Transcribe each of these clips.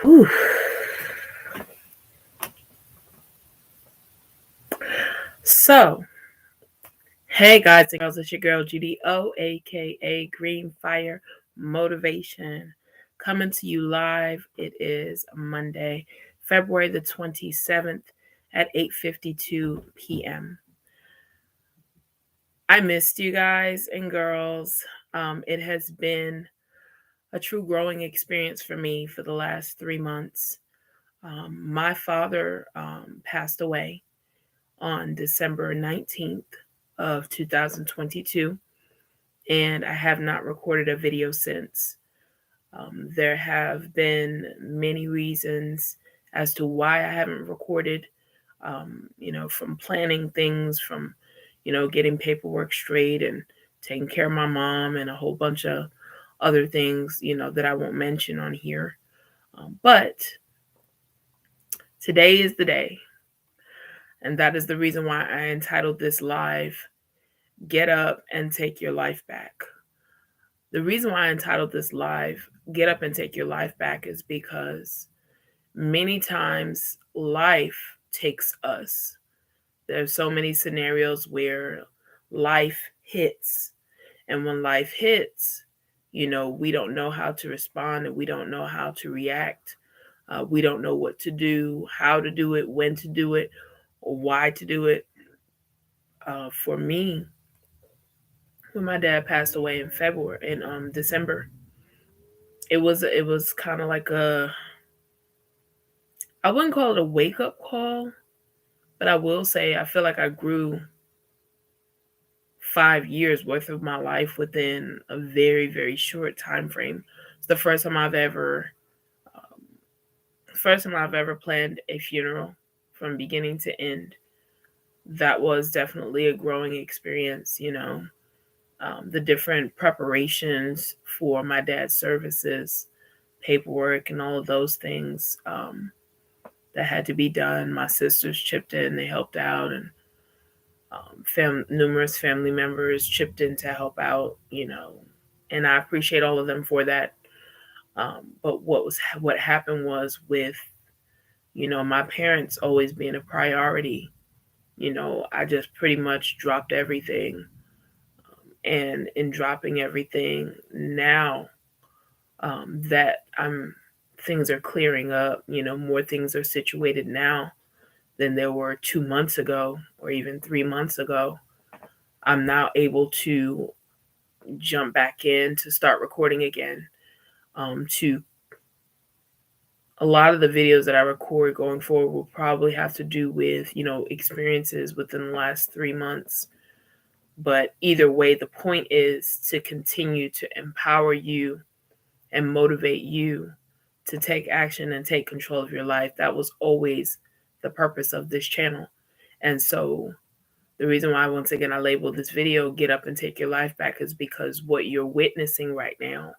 Whew. So, hey guys and girls, it's your girl Judy O, aka Greenfire Motivation, coming to you live. It is Monday, February the 27th at 8:52 p.m. I missed you guys and girls. It has been a true growing experience for me for the last 3 months. My father passed away on December 19th of 2022, and I have not recorded a video since. There have been many reasons as to why I haven't recorded, from planning things, from, getting paperwork straight and taking care of my mom and a whole bunch of other things, that I won't mention on here. But today is the day. And that is the reason why I entitled this live, Get Up and Take Your Life Back. The reason why I entitled this live, Get Up and Take Your Life Back, is because many times life takes us. There's so many scenarios where life hits. And when life hits, we don't know how to respond and we don't know how to react. We don't know what to do, how to do it, when to do it, or why to do it. For me, when my dad passed away in December, it was kind of like I wouldn't call it a wake up call, but I will say I feel like I grew 5 years worth of my life within a very, very short time frame. It's the first time I've ever planned a funeral from beginning to end. That was definitely a growing experience, the different preparations for my dad's services, paperwork, and all of those things that had to be done. My sisters chipped in, they helped out, and numerous family members chipped in to help out, and I appreciate all of them for that. But what happened was with, my parents always being a priority, I just pretty much dropped everything. And in dropping everything now, that things are clearing up, more things are situated now than there were 2 months ago or even 3 months ago. I'm now able to jump back in to start recording again. To a lot of the videos that I record going forward will probably have to do with, experiences within the last 3 months. But either way, the point is to continue to empower you and motivate you to take action and take control of your life. That was always the purpose of this channel. And so the reason why, once again, I labeled this video, Get Up and Take Your Life Back, is because what you're witnessing right now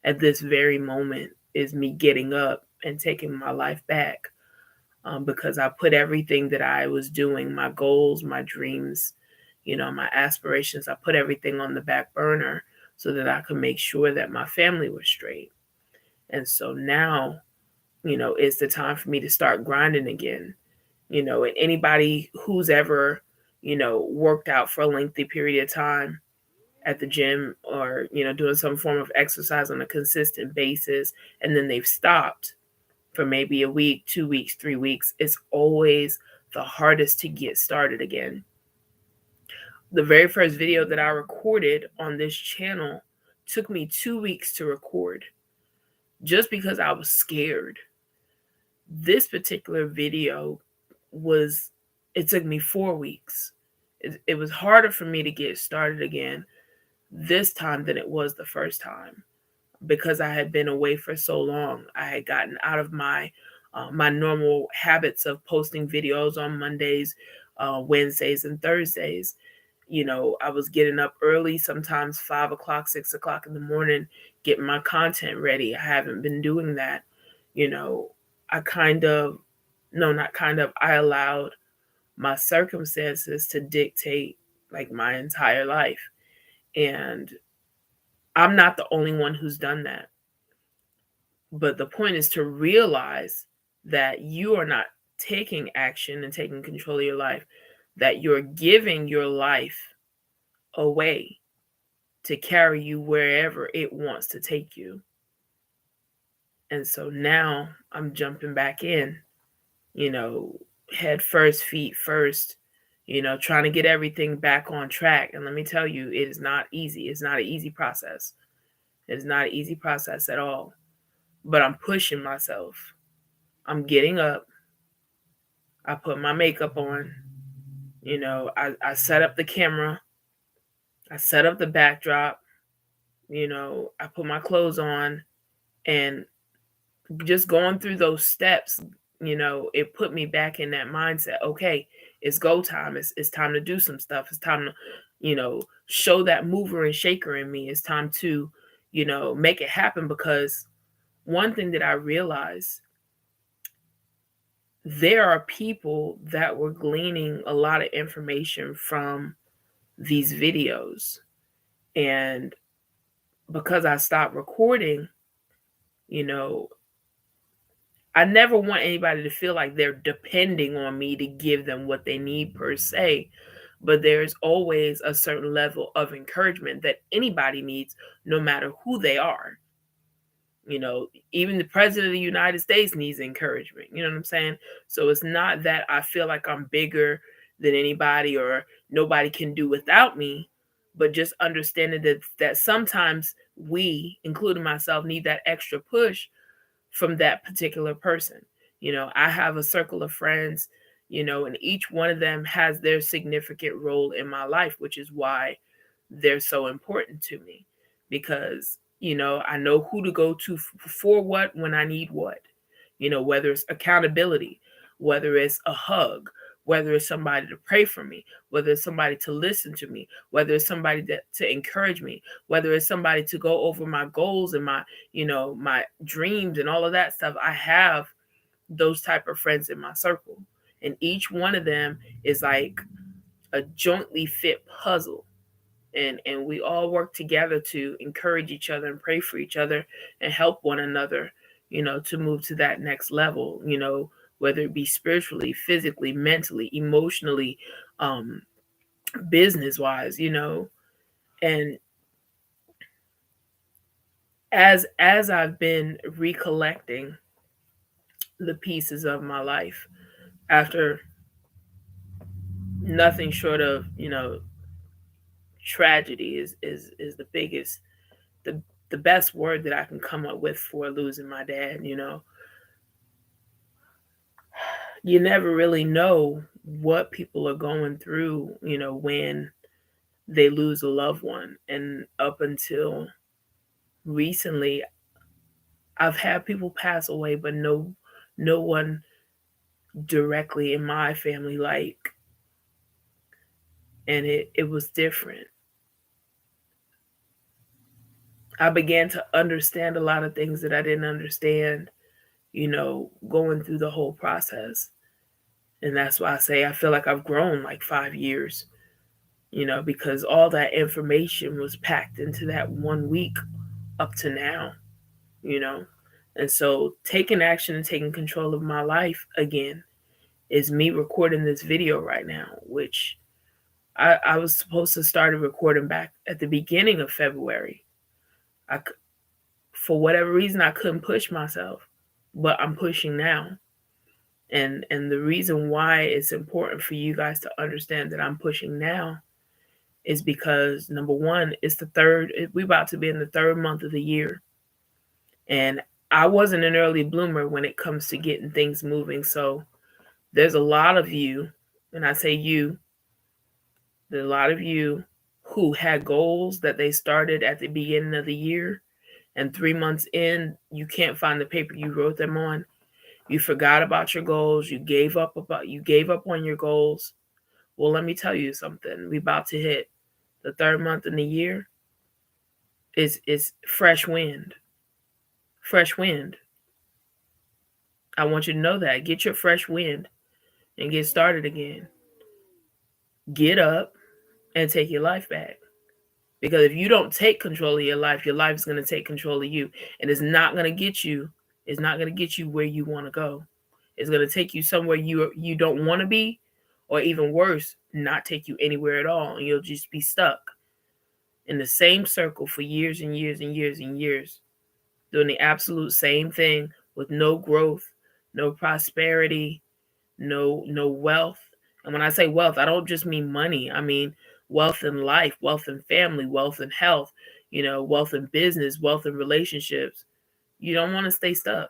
at this very moment is me getting up and taking my life back. Because I put everything that I was doing, my goals, my dreams, my aspirations, I put everything on the back burner so that I could make sure that my family was straight. And so now, it's the time for me to start grinding again. And anybody who's ever, worked out for a lengthy period of time at the gym or, doing some form of exercise on a consistent basis, and then they've stopped for maybe a week, 2 weeks, 3 weeks, it's always the hardest to get started again. The very first video that I recorded on this channel took me 2 weeks to record just because I was scared. This particular video it took me 4 weeks. It was harder for me to get started again this time than it was the first time because I had been away for so long. I had gotten out of my normal habits of posting videos on Mondays, Wednesdays, and Thursdays. I was getting up early, sometimes 5 o'clock, 6 o'clock in the morning, getting my content ready. I haven't been doing that. I allowed my circumstances to dictate like my entire life. And I'm not the only one who's done that. But the point is to realize that you are not taking action and taking control of your life, that you're giving your life away to carry you wherever it wants to take you. And so now I'm jumping back in, you know, head first, feet first, trying to get everything back on track. And let me tell you, it is not easy. It's not an easy process. It's not an easy process at all. But I'm pushing myself. I'm getting up. I put my makeup on. I set up the camera. I set up the backdrop. I put my clothes on, and just going through those steps, it put me back in that mindset. Okay, it's go time. It's time to do some stuff. It's time to, show that mover and shaker in me. It's time to, make it happen, because one thing that I realized, there are people that were gleaning a lot of information from these videos. And because I stopped recording, you know, I never want anybody to feel like they're depending on me to give them what they need per se, but there's always a certain level of encouragement that anybody needs, no matter who they are. Even the president of the United States needs encouragement. You know what I'm saying? So it's not that I feel like I'm bigger than anybody or nobody can do without me, but just understanding that sometimes we, including myself, need that extra push from that particular person. I have a circle of friends, and each one of them has their significant role in my life, which is why they're so important to me, because, I know who to go to for what when I need what, whether it's accountability, whether it's a hug, whether it's somebody to pray for me, whether it's somebody to listen to me, whether it's somebody to encourage me, whether it's somebody to go over my goals and my dreams and all of that stuff. I have those type of friends in my circle, and each one of them is like a jointly fit puzzle, and we all work together to encourage each other and pray for each other and help one another, to move to that next level, whether it be spiritually, physically, mentally, emotionally, business wise, and as I've been recollecting the pieces of my life after nothing short of, tragedy is the biggest, the best word that I can come up with for losing my dad. You never really know what people are going through, when they lose a loved one. And up until recently, I've had people pass away, but no one directly in my family, and it was different. I began to understand a lot of things that I didn't understand, going through the whole process. And that's why I say I feel like I've grown like 5 years, because all that information was packed into that 1 week up to now, you know. And so taking action and taking control of my life again is me recording this video right now, which I was supposed to start recording back at the beginning of February. For whatever reason, I couldn't push myself, but I'm pushing now. And the reason why it's important for you guys to understand that I'm pushing now is because, number one, we're about to be in the third month of the year. And I wasn't an early bloomer when it comes to getting things moving. So there's a lot of you, and I say you, there's a lot of you who had goals that they started at the beginning of the year, and 3 months in, you can't find the paper you wrote them on. You forgot about your goals. You gave up on your goals. Well, let me tell you something. We about to hit the third month in the year. Is fresh wind. Fresh wind. I want you to know that. Get your fresh wind and get started again. Get up and take your life back. Because if you don't take control of your life is going to take control of you. And it's not going to get you It's not going to get you where you want to go. It's going to take you somewhere you don't want to be, or even worse, not take you anywhere at all, and you'll just be stuck in the same circle for years and years and years and years, doing the absolute same thing with no growth, no prosperity, no wealth. And when I say wealth, I don't just mean money. I mean wealth in life, wealth in family, wealth in health, wealth in business, wealth in relationships. You don't want to stay stuck.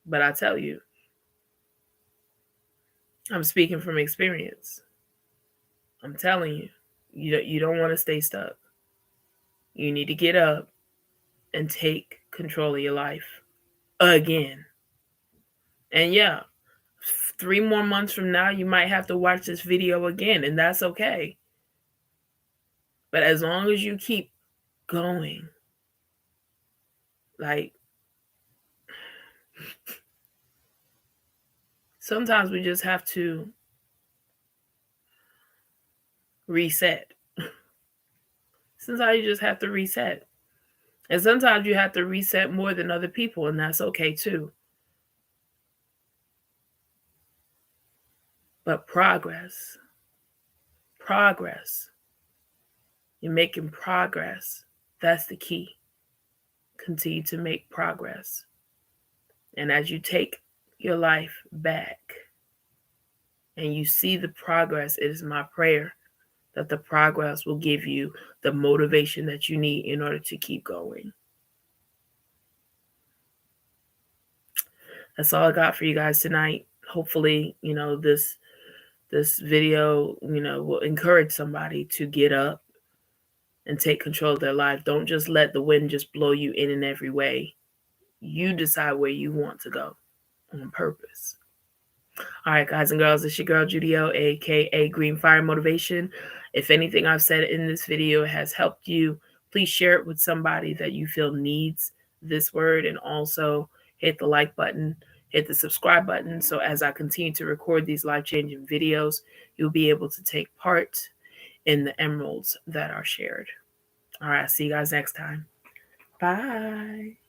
But I tell you, I'm speaking from experience. I'm telling you, you don't want to stay stuck. You need to get up and take control of your life again. And yeah, 3 more months from now, you might have to watch this video again, and that's okay. But as long as you keep going, like, sometimes we just have to reset. Sometimes you just have to reset. And sometimes you have to reset more than other people, and that's okay too. But progress, you're making progress. That's the key. Continue to make progress. And as you take your life back and you see the progress, it is my prayer that the progress will give you the motivation that you need in order to keep going. That's all I got for you guys tonight. Hopefully, this video, will encourage somebody to get up and take control of their life. Don't just let the wind just blow you in every way. You decide where you want to go on purpose. All right, guys and girls, it's your girl, Judy O, aka Green Fire Motivation. If anything I've said in this video has helped you, please share it with somebody that you feel needs this word. And also hit the like button, hit the subscribe button. So as I continue to record these life-changing videos, you'll be able to take part in the emeralds that are shared. All right, see you guys next time. Bye.